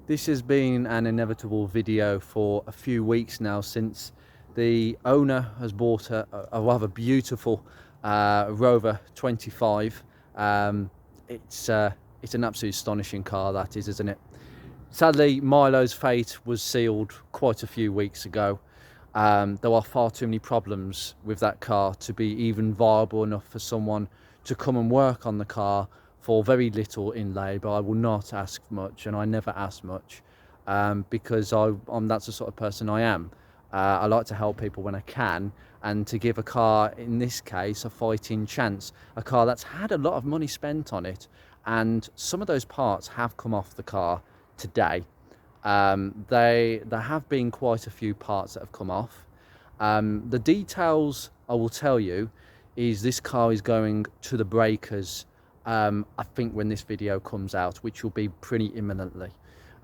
This has been an inevitable video for a few weeks now, since the owner has bought a rather beautiful Rover 25. It's an absolutely astonishing car, that is, isn't it? Sadly, Milo's fate was sealed quite a few weeks ago. There are far too many problems with that car to be even viable enough for someone to come and work on the car for very little in labour. I will not ask much, and I never ask much, because that's the sort of person I am. I like to help people when I can, and to give a car, in this case, a fighting chance. A car that's had a lot of money spent on it, and some of those parts have come off the car today. There have been quite a few parts that have come off. The details I will tell you is this car is going to the breakers, I think, when this video comes out, which will be pretty imminently.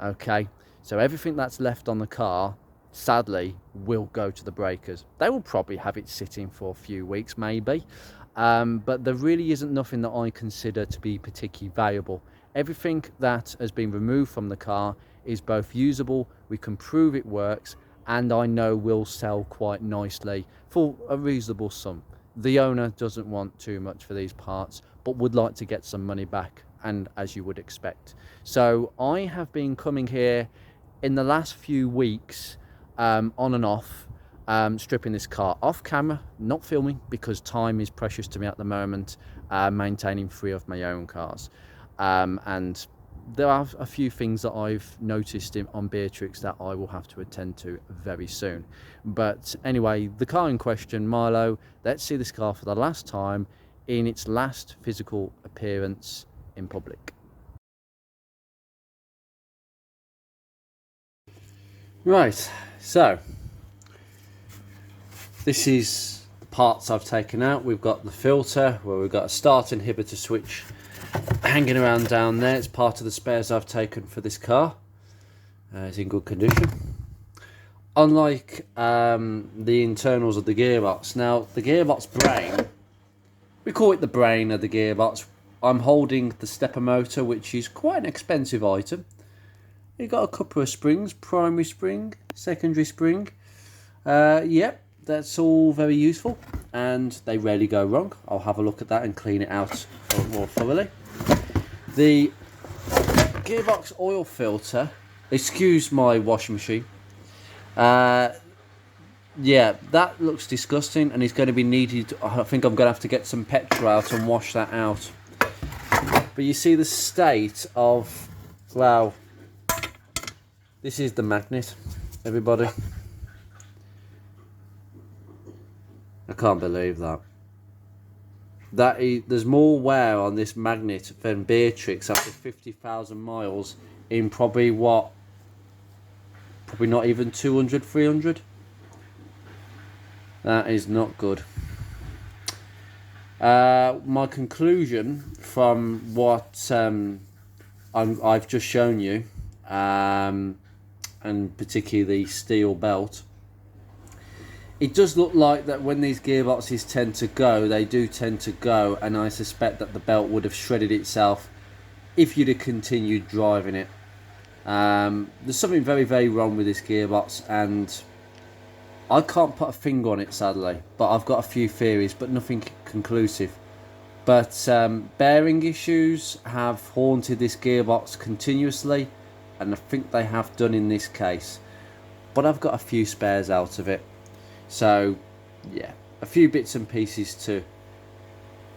Okay, so everything that's left on the car, sadly, will go to the breakers. They will probably have it sitting for a few weeks, maybe, but there really isn't nothing that I consider to be particularly valuable. Everything that has been removed from the car is both usable, we can prove it works, and I know will sell quite nicely for a reasonable sum. The owner doesn't want too much for these parts, but would like to get some money back, and as you would expect. So I have been coming here in the last few weeks, on and off, stripping this car off camera, not filming, because time is precious to me at the moment, maintaining 3 of my own cars. And there are a few things that I've noticed on Beatrix that I will have to attend to very soon. But anyway, the car in question, Milo, let's see this car for the last time in its last physical appearance in public. Right, so this is the parts I've taken out. We've got the filter, where we've got a start inhibitor switch hanging around down there. It's part of the spares I've taken for this car. It's in good condition, unlike the internals of the gearbox. Now, the gearbox brain, we call it the brain of the gearbox. I'm holding the stepper motor, which is quite an expensive item. You've got a couple of springs, primary spring, secondary spring. Yep, that's all very useful, and they rarely go wrong. I'll have a look at that and clean it out more thoroughly. The gearbox oil filter, excuse my washing machine. Yeah, that looks disgusting, and it's going to be needed. I think I'm going to have to get some petrol out and wash that out. But you see the state of, wow, this is the magnet, everybody. I can't believe that. There's more wear on this magnet than Beatrix after 50,000 miles in probably not even 200, 300. That is not good. My conclusion from what I've just shown you, and particularly the steel belt, it does look like that when these gearboxes tend to go, they do tend to go, and I suspect that the belt would have shredded itself if you'd have continued driving it. There's something very, very wrong with this gearbox, and I can't put a finger on it, sadly, but I've got a few theories, but nothing conclusive. But bearing issues have haunted this gearbox continuously, and I think they have done in this case. But I've got a few spares out of it. So, yeah, a few bits and pieces to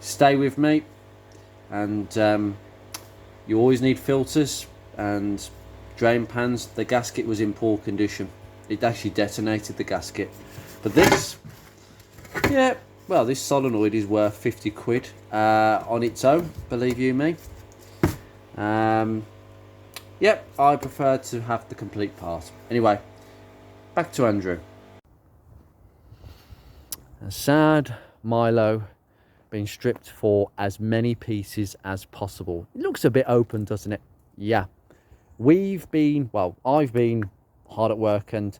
stay with me. And you always need filters and drain pans. The gasket was in poor condition. It actually detonated the gasket. But this, yeah, well, this solenoid is worth 50 quid on its own, believe you me. Yep, I prefer to have the complete part. Anyway, back to Andrew. A sad Milo being stripped for as many pieces as possible. It looks a bit open, doesn't it? Yeah. I've been hard at work, and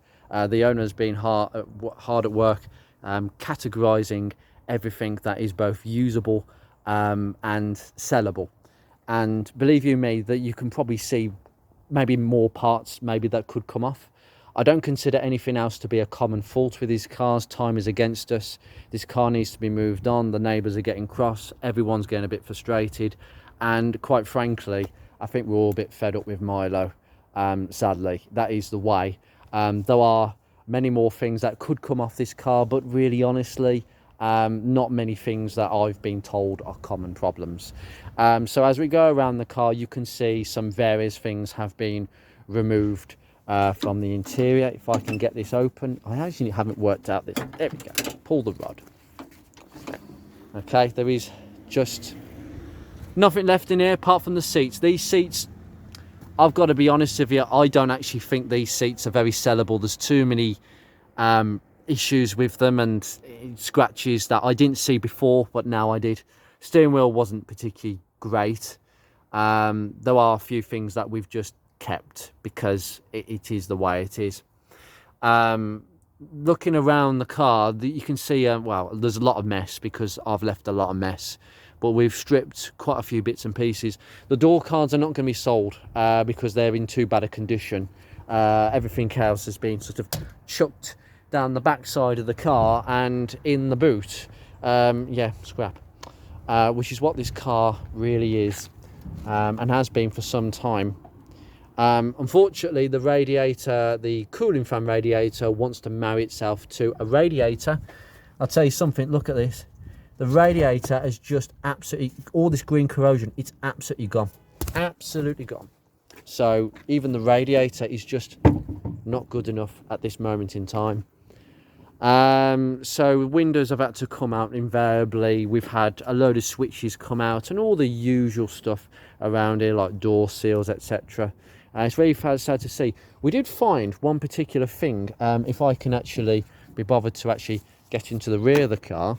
the owner's been hard at work categorizing everything that is both usable and sellable. And believe you me, that you can probably see maybe more parts maybe that could come off. I don't consider anything else to be a common fault with these cars. Time is against us. This car needs to be moved on. The neighbours are getting cross. Everyone's getting a bit frustrated. And quite frankly, I think we're all a bit fed up with Milo. Sadly, that is the way. There are many more things that could come off this car, but really honestly, not many things that I've been told are common problems. So as we go around the car, you can see some various things have been removed from the interior. If I can get this open, I actually haven't worked out this. There we go. Pull the rod. Okay, there is just nothing left in here apart from the seats. These seats, I've got to be honest with you, I don't actually think these seats are very sellable. There's too many issues with them and scratches that I didn't see before, but now I did. Steering wheel wasn't particularly great. There are a few things that we've just kept because it is the way it is. Looking around the car, you can see well, there's a lot of mess because I've left a lot of mess, but we've stripped quite a few bits and pieces. The door cards are not going to be sold because they're in too bad a condition. Everything else has been sort of chucked down the back side of the car and in the boot. Yeah, scrap, which is what this car really is, and has been for some time. Unfortunately, the radiator, the cooling fan radiator, wants to marry itself to a radiator. I'll tell you something, look at this. The radiator has just absolutely, all this green corrosion, it's absolutely gone. Absolutely gone. So even the radiator is just not good enough at this moment in time. So windows have had to come out invariably. We've had a load of switches come out and all the usual stuff around here, like door seals, etc. It's very sad to see. We did find one particular thing. If I can actually be bothered to actually get into the rear of the car,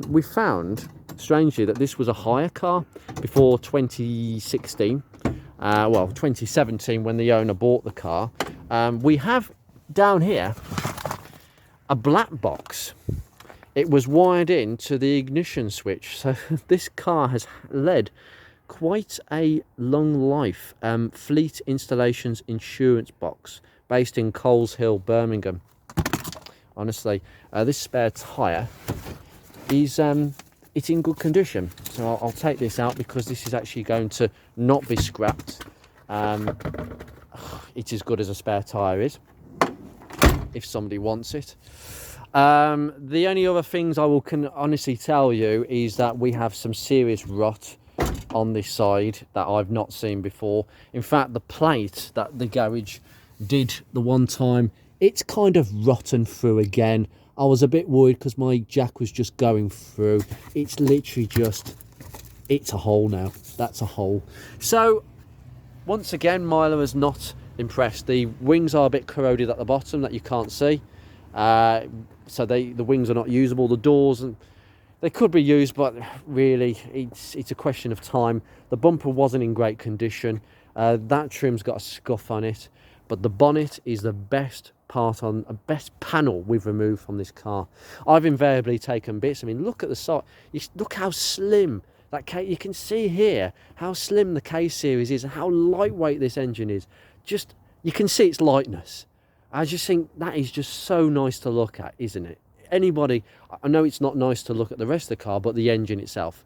we found, strangely, that this was a hire car before 2016. Well, 2017 when the owner bought the car. We have down here a black box. It was wired in to the ignition switch. So this car has led quite a long life. Fleet Installations insurance box based in Coles Hill, Birmingham. Honestly, this spare tyre is it's in good condition. So I'll take this out because this is actually going to not be scrapped. It's as good as a spare tyre is, if somebody wants it. The only other things I can honestly tell you is that we have some serious rot on this side that I've not seen before. In fact, the plate that the garage did the one time, it's kind of rotten through again. I was a bit worried because my jack was just going through. It's literally just, it's a hole now. That's a hole. So once again, Milo is not impressed. The wings are a bit corroded at the bottom that you can't see. So the wings are not usable. The doors, and they could be used, but really it's a question of time. The bumper wasn't in great condition. That trim's got a scuff on it, but the bonnet is the best part on a best panel we've removed from this car. I've invariably taken bits. I mean, look at the side. Look how slim that case. You can see here how slim the K series is and how lightweight this engine is. Just, you can see its lightness. I just think that is just so nice to look at, isn't it? Anybody, I know it's not nice to look at the rest of the car, but the engine itself.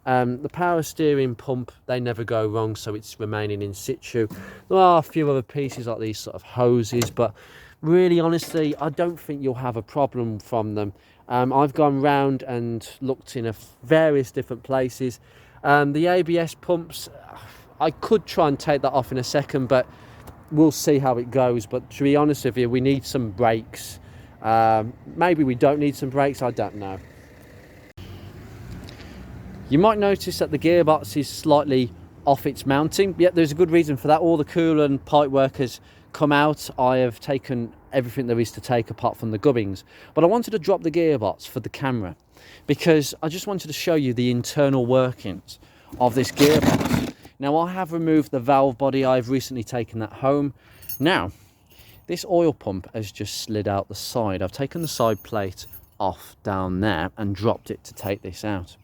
The power steering pump, they never go wrong, so it's remaining in situ. There are a few other pieces like these sort of hoses, but really, honestly, I don't think you'll have a problem from them. I've gone round and looked in various different places. The ABS pumps, I could try and take that off in a second, but we'll see how it goes. But to be honest with you, we need some brakes. Maybe we don't need some brakes, I don't know. You might notice that the gearbox is slightly off its mounting. Yet there's a good reason for that. All the cooler and pipe work has come out. I have taken everything there is to take apart from the gubbins. But I wanted to drop the gearbox for the camera because I just wanted to show you the internal workings of this gearbox. Now, I have removed the valve body. I've recently taken that home. Now, this oil pump has just slid out the side. I've taken the side plate off down there and dropped it to take this out.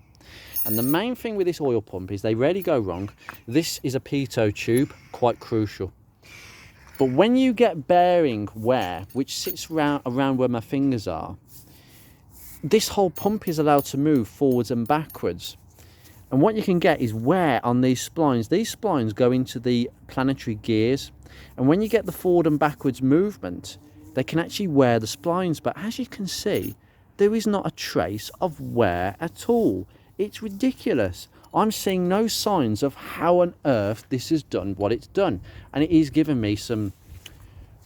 And the main thing with this oil pump is they rarely go wrong. This is a pitot tube, quite crucial. But when you get bearing wear, which sits around where my fingers are, this whole pump is allowed to move forwards and backwards. And what you can get is wear on these splines. These splines go into the planetary gears. And when you get the forward and backwards movement, they can actually wear the splines. But as you can see, there is not a trace of wear at all. It's ridiculous. I'm seeing no signs of how on earth this has done what it's done. And it is giving me some,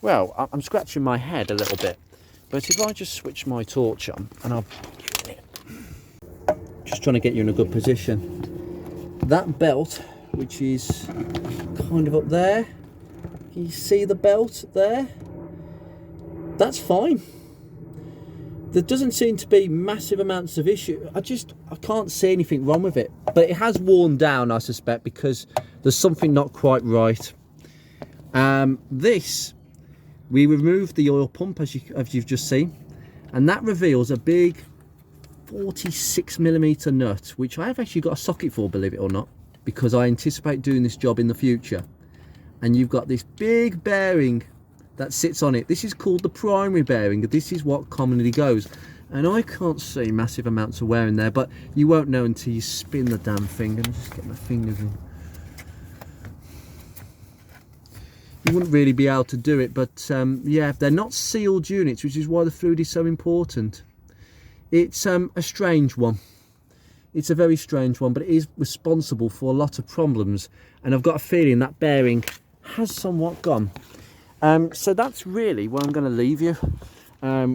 well, I'm scratching my head a little bit. But if I just switch my torch on, and I'll just trying to get you in a good position. That belt, which is kind of up there, can you see the belt there? That's fine. There doesn't seem to be massive amounts of issue. I can't see anything wrong with it. But it has worn down, I suspect, because there's something not quite right. This, we removed the oil pump, as you've just seen, and that reveals a big 46mm nut, which I have actually got a socket for, believe it or not, because I anticipate doing this job in the future. And you've got this big bearing that sits on it. This is called the primary bearing. This is what commonly goes, and I can't see massive amounts of wear in there, but you won't know until you spin the damn thing. And just get my fingers in. You wouldn't really be able to do it, but yeah, they're not sealed units, which is why the fluid is so important. It's a strange one. It's a very strange one, but it is responsible for a lot of problems, and I've got a feeling that bearing has somewhat gone. So that's really where I'm going to leave you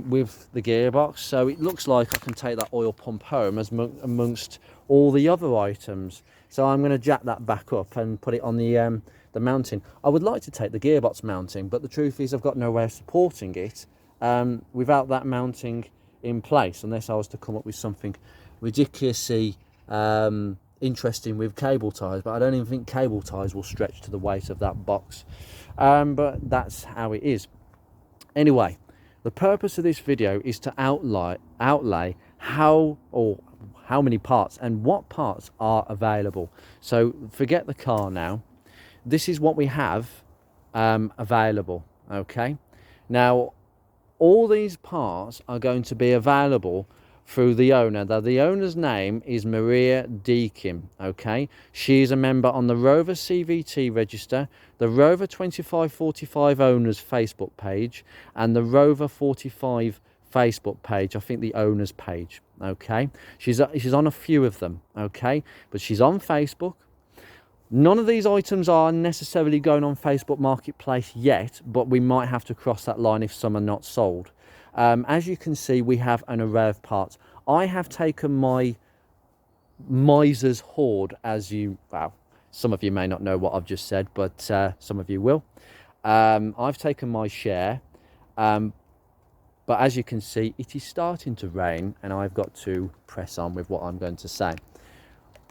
with the gearbox. So it looks like I can take that oil pump home as amongst all the other items. So I'm going to jack that back up and put it on the mounting. I would like to take the gearbox mounting, but the truth is I've got no way of supporting it without that mounting in place, unless I was to come up with something ridiculously interesting with cable ties. But I don't even think cable ties will stretch to the weight of that box. But that's how it is. Anyway, the purpose of this video is to outlay how many parts and what parts are available. So forget the car now. This is what we have available. Okay, now all these parts are going to be available through the owner. Now, the owner's name is Maria Deakin. Okay, she is a member on the Rover CVT register, the Rover 2545 owners Facebook page, and the Rover 45 Facebook page. I think the owner's page. Okay, she's on a few of them. Okay, but she's on Facebook. None of these items are necessarily going on Facebook Marketplace yet, but we might have to cross that line if some are not sold. As you can see, we have an array of parts. I have taken my miser's hoard, well, some of you may not know what I've just said, but some of you will. I've taken my share, but as you can see, it is starting to rain, and I've got to press on with what I'm going to say.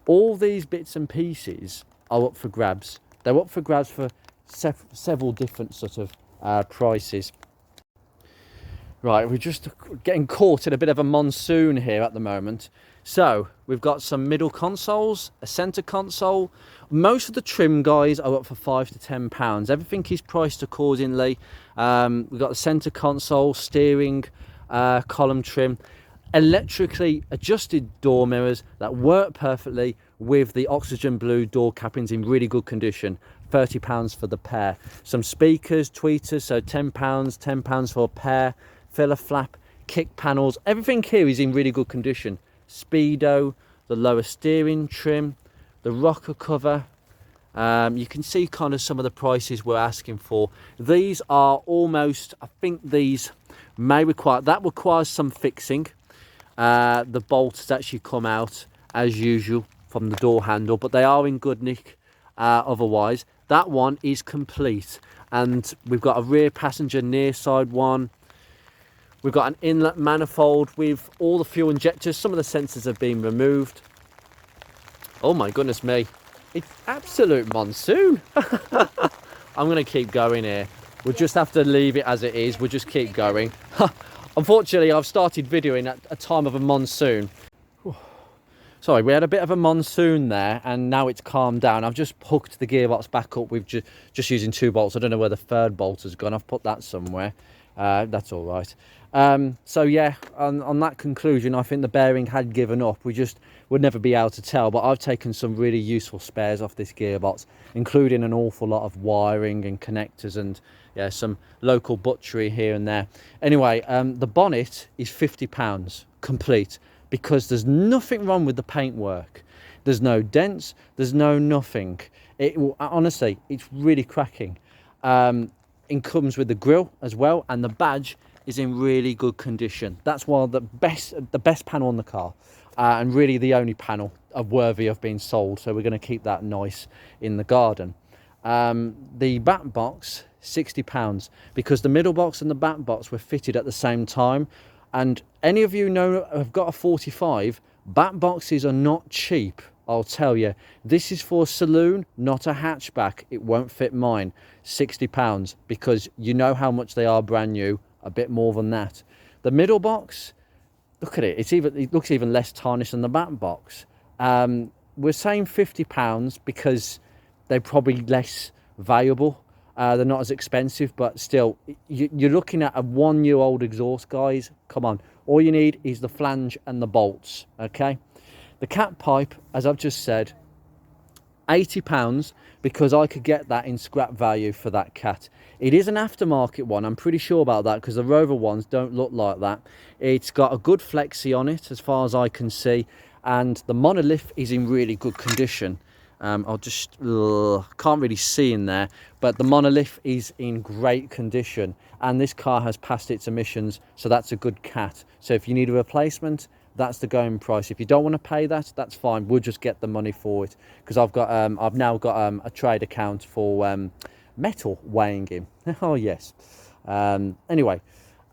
All these bits and pieces are up for grabs. They're up for grabs for several different sort of prices. Right, we're just getting caught in a bit of a monsoon here at the moment. So we've got some middle consoles, a centre console. Most of the trim guys are up for £5 to £10. Everything is priced accordingly. We've got the centre console, steering column trim, electrically adjusted door mirrors that work perfectly with the oxygen blue door cappings in really good condition. £30 for the pair. Some speakers, tweeters, so £10 for a pair. Filler flap, kick panels, everything here is in really good condition. Speedo, the lower steering trim, the rocker cover. You can see kind of some of the prices we're asking for. These are almost, I think these may require, that requires some fixing. The bolt has actually come out as usual from the door handle, but they are in good nick otherwise. That one is complete, and we've got a rear passenger near side one. We've got an inlet manifold with all the fuel injectors. Some of the sensors have been removed. Oh my goodness me. It's absolute monsoon. I'm going to keep going here. We'll just have to leave it as it is. We'll just keep going. Unfortunately, I've started videoing at a time of a monsoon. Sorry, we had a bit of a monsoon there, and now it's calmed down. I've just hooked the gearbox back up with just using 2 bolts. I don't know where the 3rd bolt has gone. I've put that somewhere. That's all right. So yeah, on that conclusion, I think the bearing had given up. We just would never be able to tell, but I've taken some really useful spares off this gearbox, including an awful lot of wiring and connectors, and yeah, some local butchery here and there. Anyway, the bonnet is £50 complete, because there's nothing wrong with the paintwork. There's no dents, there's no nothing. Honestly, it's really cracking. It comes with the grille as well, and the badge is in really good condition. That's one of the best panel on the car, and really the only panel worthy of being sold. So we're going to keep that nice in the garden. The back box, £60, because the middle box and the back box were fitted at the same time. And any of you know have got a 45, back boxes are not cheap, I'll tell you. This is for a saloon, not a hatchback. It won't fit mine. £60, because you know how much they are brand new, a bit more than that. The middle box, look at it, it looks even less tarnished than the back box. We're saying £50 because they're probably less valuable. They're not as expensive, but still, you're looking at a 1-year-old exhaust, guys. Come on, all you need is the flange and the bolts. Okay, the cat pipe, as I've just said, £80, because I could get that in scrap value for that cat. It is an aftermarket one, I'm pretty sure about that, because the Rover ones don't look like that. It's got a good flexi on it as far as I can see, and the monolith is in really good condition. I'll just can't really see in there, but the monolith is in great condition, and this car has passed its emissions, so that's a good cat. So if you need a replacement, that's the going price. If you don't want to pay that, that's fine. We'll just get the money for it, because I've now got a trade account for metal weighing in. Oh yes. Anyway,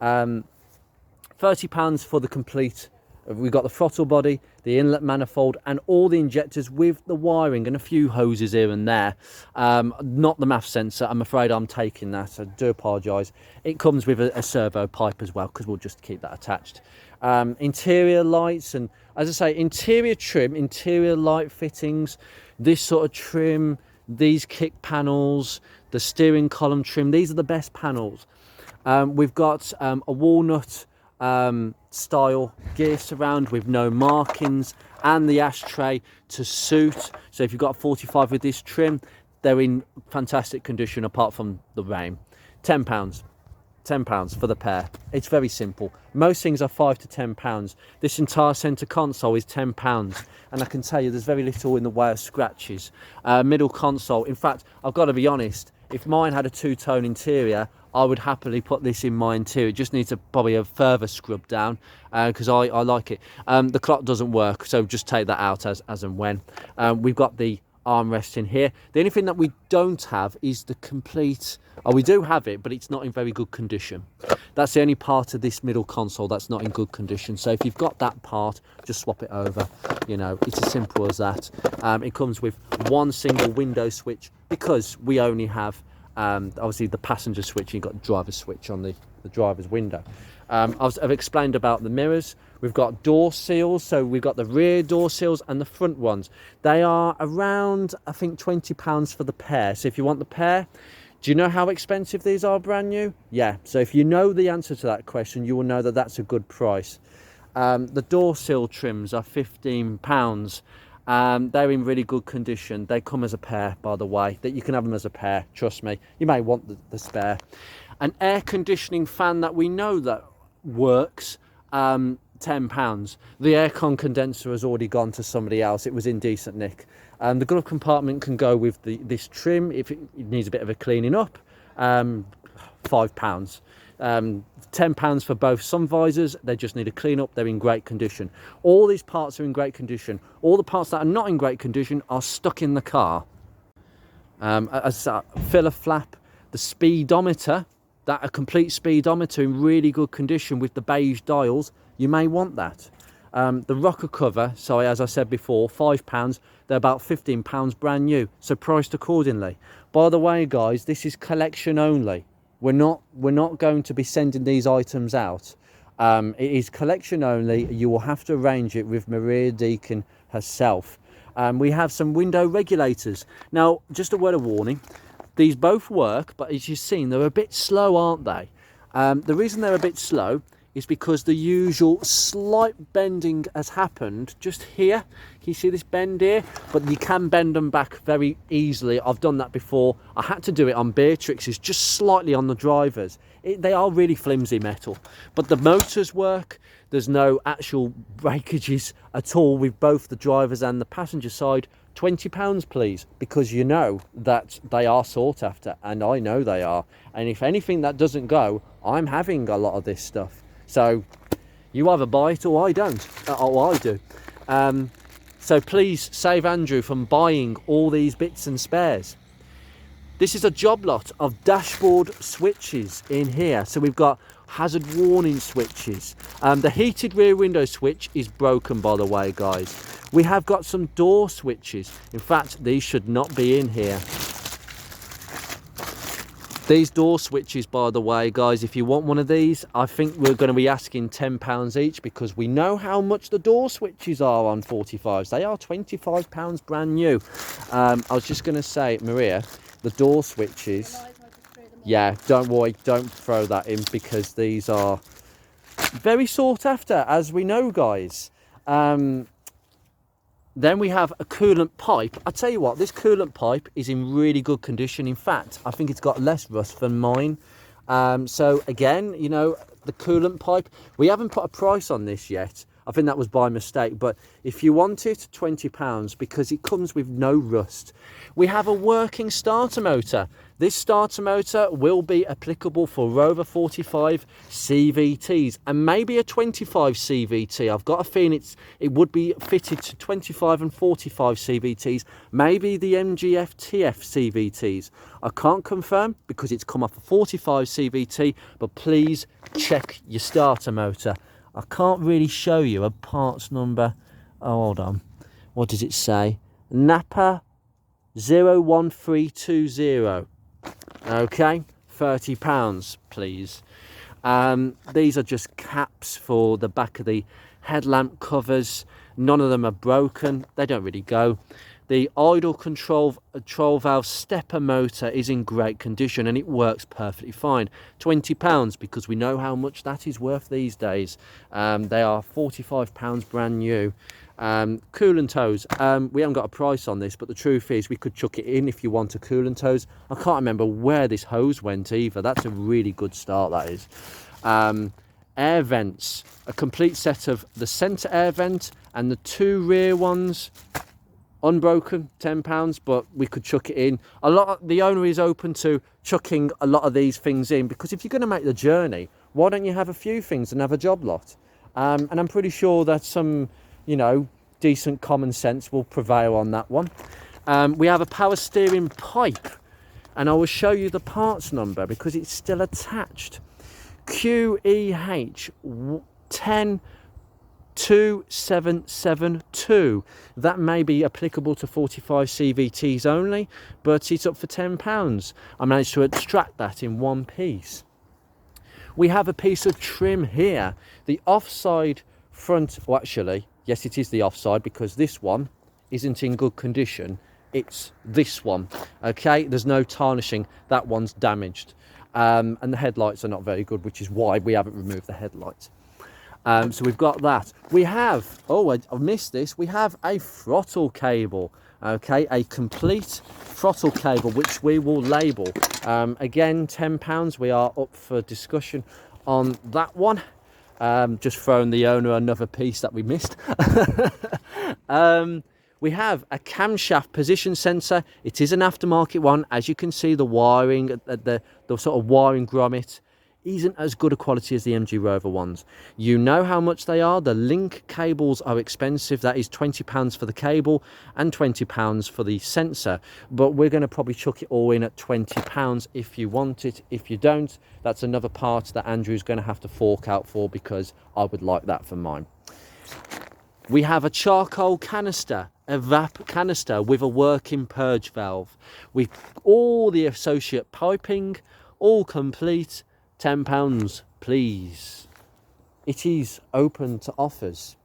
£30 for the complete. We've got the throttle body, the inlet manifold, and all the injectors with the wiring and a few hoses here and there. Not the MAF sensor. I'm afraid I'm taking that. I do apologise. It comes with a servo pipe as well, because we'll just keep that attached. Interior lights, and as I say, interior trim, interior light fittings, this sort of trim, these kick panels, the steering column trim. These are the best panels. We've got a walnut style gear surround with no markings, and the ashtray to suit. So if you've got a 45 with this trim, they're in fantastic condition apart from the rain. £10 for the pair. It's very simple. Most things are £5 to £10. This entire centre console is £10, and I can tell you there's very little in the way of scratches. Middle console, in fact, I've got to be honest, if mine had a 2-tone interior, I would happily put this in my interior. It just needs probably a further scrub down, because I like it. The clock doesn't work, so just take that out as and when. We've got the armrest in here. The only thing that we don't have is the complete, we do have it, but it's not in very good condition. That's the only part of this middle console that's not in good condition. So if you've got that part, just swap it over. You know, it's as simple as that. It comes with one single window switch, because we only have obviously the passenger switch. You've got driver's switch on the driver's window. I've explained about the mirrors. We've got door seals, so we've got the rear door seals and the front ones. They are around, I think, £20 for the pair. So if you want the pair, do you know how expensive these are brand new? Yeah, so if you know the answer to that question, you will know that that's a good price. The door seal trims are £15. They're in really good condition. They come as a pair, by the way, that you can have them as a pair. Trust me, you may want the spare. An air conditioning fan that we know that works, £10. The aircon condenser has already gone to somebody else. It was in decent nick. The glove compartment can go with this trim if it needs a bit of a cleaning up. £5. £10 for both sun visors. They just need a clean up. They're in great condition. All these parts are in great condition. All the parts that are not in great condition are stuck in the car. As a filler flap, the speedometer, that a complete speedometer in really good condition with the beige dials, you may want that. The rocker cover, so as I said before, £5. They're about £15 brand new, so priced accordingly. By the way, guys, this is collection only. We're not going to be sending these items out. It is collection only. You will have to arrange it with Maria Deacon herself. We have some window regulators. Now, just a word of warning, these both work, but as you've seen, they're a bit slow, aren't they? The reason they're a bit slow is because the usual slight bending has happened just here. Can you see this bend here? But you can bend them back very easily. I've done that before. I had to do it on Beatrix's, just slightly on the drivers. They are really flimsy metal, but the motors work. There's no actual breakages at all with both the drivers and the passenger side. £20 please, because you know that they are sought after, and I know they are. And if anything that doesn't go, I'm having a lot of this stuff. So you either buy it or I don't, or I do. So please save Andrew from buying all these bits and spares. This is a job lot of dashboard switches in here. So we've got hazard warning switches. The heated rear window switch is broken, by the way, guys. We have got some door switches. In fact, these should not be in here. These door switches, by the way, guys, if you want one of these, I think we're going to be asking £10 each, because we know how much the door switches are on 45s. They are £25 brand new. I was just going to say, Maria, the door switches, yeah, don't worry, don't throw that in, because these are very sought after, as we know, guys. Then we have a coolant pipe. I tell you what, this coolant pipe is in really good condition. In fact, I think it's got less rust than mine. So again, you know, the coolant pipe, we haven't put a price on this yet. I think that was by mistake, but if you want it, £20, because it comes with no rust. We have a working starter motor. This starter motor will be applicable for Rover 45 CVTs and maybe a 25 CVT. I've got a feeling it would be fitted to 25 and 45 CVTs, maybe the MGF TF CVTs. I can't confirm because it's come off a 45 CVT, but please check your starter motor. I can't really show you a parts number. Oh, hold on. What does it say? Napa 01320. Okay, £30, please. These are just caps for the back of the headlamp covers. None of them are broken. They don't really go. The idle control valve stepper motor is in great condition and it works perfectly fine. £20, because we know how much that is worth these days. They are £45 brand new. Coolant hose, we haven't got a price on this, but the truth is we could chuck it in if you want a coolant hose. I can't remember where this hose went either. That's a really good start, that is. Air vents, a complete set of the centre air vent and the two rear ones, unbroken, £10, but we could chuck it in. The owner is open to chucking a lot of these things in, because if you're going to make the journey, why don't you have a few things and have a job lot? And I'm pretty sure that some, you know, decent common sense will prevail on that one. We have a power steering pipe, and I will show you the parts number because it's still attached. QEH 102772. That may be applicable to 45 CVTs only, but it's up for £10. I managed to extract that in one piece. We have a piece of trim here. The offside front, well, actually, yes, it is the offside, because this one isn't in good condition. It's this one. Okay, there's no tarnishing. That one's damaged. And the headlights are not very good, which is why we haven't removed the headlights. So we've got that. We have, oh, I missed this. We have a throttle cable. Okay, a complete throttle cable, which we will label. Again, £10. We are up for discussion on that one. Just throwing the owner another piece that we missed. We have a camshaft position sensor. It is an aftermarket one. As you can see, the wiring, the sort of wiring grommet isn't as good a quality as the MG Rover ones. You know how much they are. The link cables are expensive. That is £20 for the cable and £20 for the sensor. But we're going to probably chuck it all in at £20 if you want it. If you don't, that's another part that Andrew's going to have to fork out for, because I would like that for mine. We have a charcoal canister, a VAP canister with a working purge valve, with all the associate piping, all complete. £10, please. It is open to offers.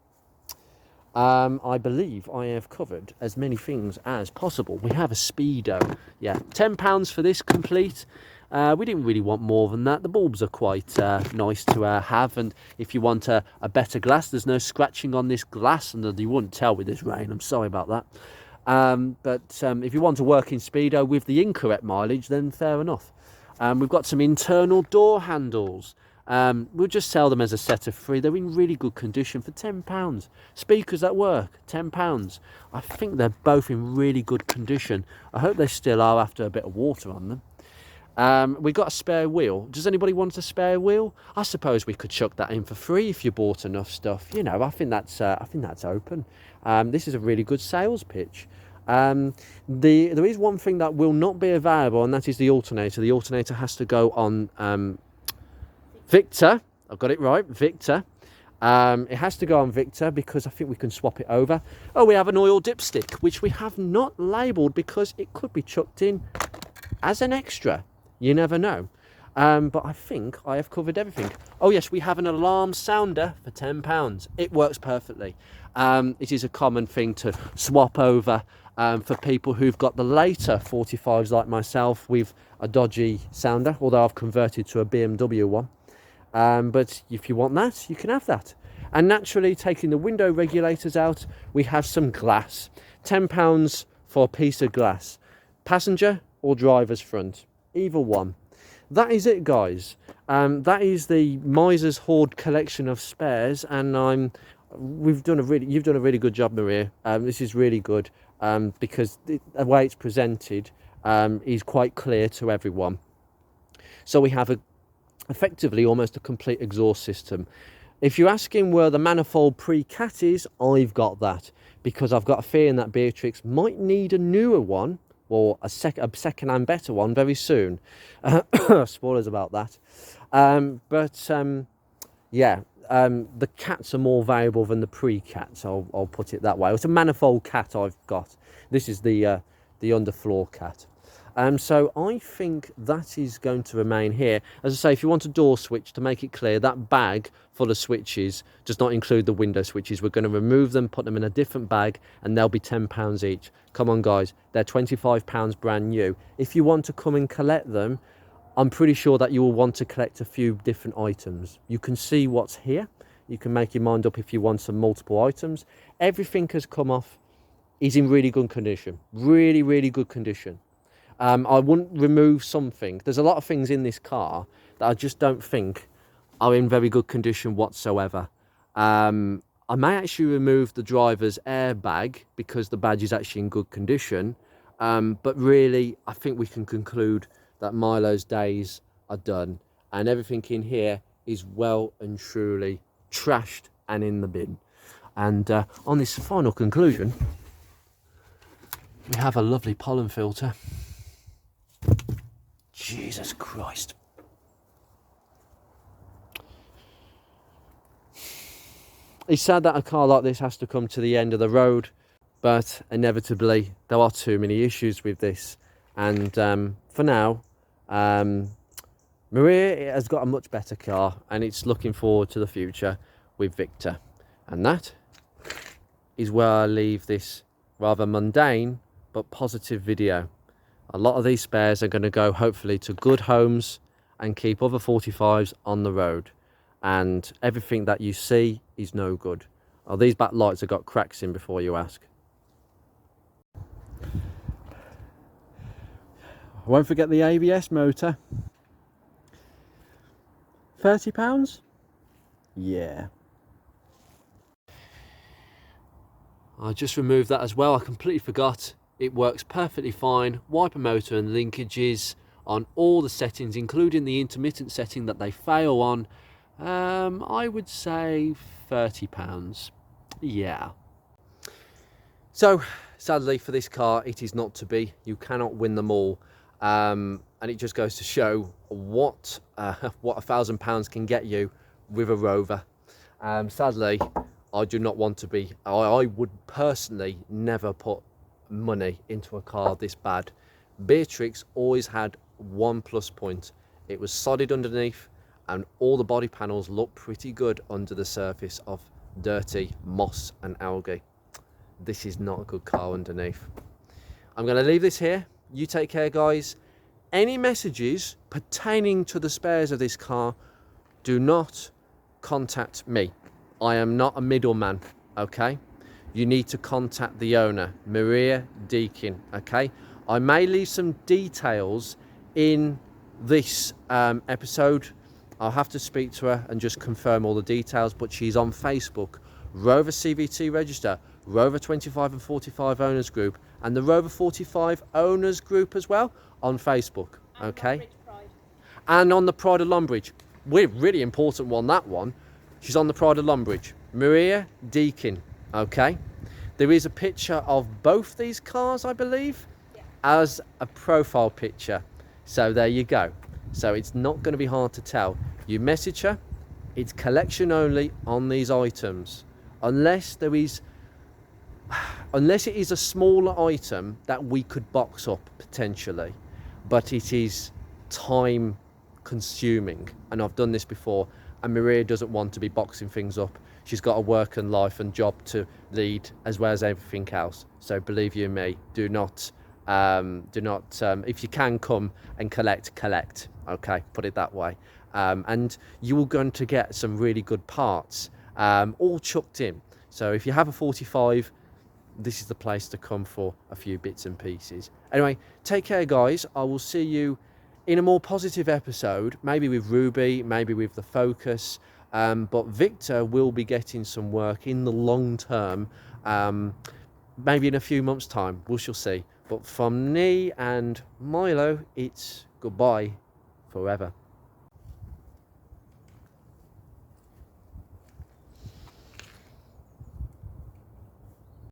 I believe I have covered as many things as possible. We have a Speedo. Yeah, £10 for this complete. We didn't really want more than that. The bulbs are quite nice to have, and if you want a better glass, there's no scratching on this glass, and you wouldn't tell with this rain. I'm sorry about that. But if you want a working Speedo with the incorrect mileage, then fair enough. We've got some internal door handles. We'll just sell them as a set of 3. They're in really good condition for £10. Speakers that work, £10. I think they're both in really good condition. I hope they still are after a bit of water on them. We've got a spare wheel. Does anybody want a spare wheel? I suppose we could chuck that in for free if you bought enough stuff. You know, I think that's open. This is a really good sales pitch. There is one thing that will not be available, and that is the alternator. The alternator has to go on Victor. I've got it right, Victor. It has to go on Victor because I think we can swap it over. Oh, we have an oil dipstick, which we have not labelled because it could be chucked in as an extra. You never know. But I think I have covered everything. Oh yes, we have an alarm sounder for £10. It works perfectly. It is a common thing to swap over for people who've got the later 45s like myself with a dodgy sounder, although I've converted to a BMW one. But if you want that, you can have that. And naturally, taking the window regulators out, we have some glass. £10 for a piece of glass. Passenger or driver's front, either one. That is it, guys. That is the Miser's Hoard collection of spares, and you've done a really good job, Maria. This is really good because the way it's presented is quite clear to everyone. So we have effectively almost a complete exhaust system. If you're asking where the manifold pre-cat is, I've got that because I've got a feeling that Beatrix might need a newer one or a second and better one very soon. Spoilers about that. The cats are more valuable than the pre-cats. I'll put it that way. It's a manifold cat I've got. This is the underfloor cat. So I think that is going to remain here. As I say, if you want a door switch, to make it clear, that bag full of switches does not include the window switches. We're going to remove them, put them in a different bag, and they'll be £10 each. Come on, guys, they're £25 brand new. If you want to come and collect them, I'm pretty sure that you will want to collect a few different items. You can see what's here. You can make your mind up if you want some multiple items. Everything has come off. Is in really good condition. Really, really good condition. I wouldn't remove something. There's a lot of things in this car that I just don't think are in very good condition whatsoever. I may actually remove the driver's airbag because the badge is actually in good condition. But really, I think we can conclude that Milo's days are done. And everything in here is well and truly trashed and in the bin. And on this final conclusion, we have a lovely pollen filter. Jesus Christ. It's sad that a car like this has to come to the end of the road, but inevitably there are too many issues with this. And for now, Maria has got a much better car, and it's looking forward to the future with Victor. And that is where I leave this rather mundane but positive video. A lot of these spares are going to go hopefully to good homes and keep other 45s on the road. And everything that you see is no good. Oh, these back lights have got cracks in before you ask. I won't forget the ABS motor. £30? Yeah. I just removed that as well. I completely forgot. It works perfectly fine. Wiper motor and linkages on all the settings, including the intermittent setting that they fail on. I would say £30. Yeah. So sadly for this car, it is not to be. You cannot win them all. And it just goes to show what £1,000 can get you with a Rover. Sadly, I do not want to be. I would personally never put money into a car this bad. Beatrix always had one plus point. It was solid underneath, and all the body panels look pretty good under the surface of dirty moss and algae. This is not a good car underneath. I'm going to leave this here. You take care, guys. Any messages pertaining to the spares of this car, do not contact me. I am not a middleman, okay? You need to contact the owner, Maria Deakin, okay? I may leave some details in this episode. I'll have to speak to her and just confirm all the details, but she's on Facebook, Rover CVT Register, Rover 25 and 45 Owners Group, and the Rover 45 Owners Group as well on Facebook, okay? And on the Pride of Longbridge. We're really important one, that one. She's on the Pride of Longbridge. Maria Deakin, okay? There is a picture of both these cars, I believe, as a profile picture. So there you go. So it's not going to be hard to tell. You message her, it's collection only on these items. Unless it is a smaller item that we could box up potentially, but it is time consuming, and I've done this before, and Maria doesn't want to be boxing things up. She's got a work and life and job to lead as well as everything else. So believe you me, do not if you can come and collect, okay, put it that way. And you're going to get some really good parts all chucked in. So if you have a 45, this is the place to come for a few bits and pieces. Anyway, take care, guys. I will see you in a more positive episode, maybe with Ruby, maybe with the Focus, but Victor will be getting some work in the long term, maybe in a few months' time. We shall see. But from me and Milo, it's goodbye forever.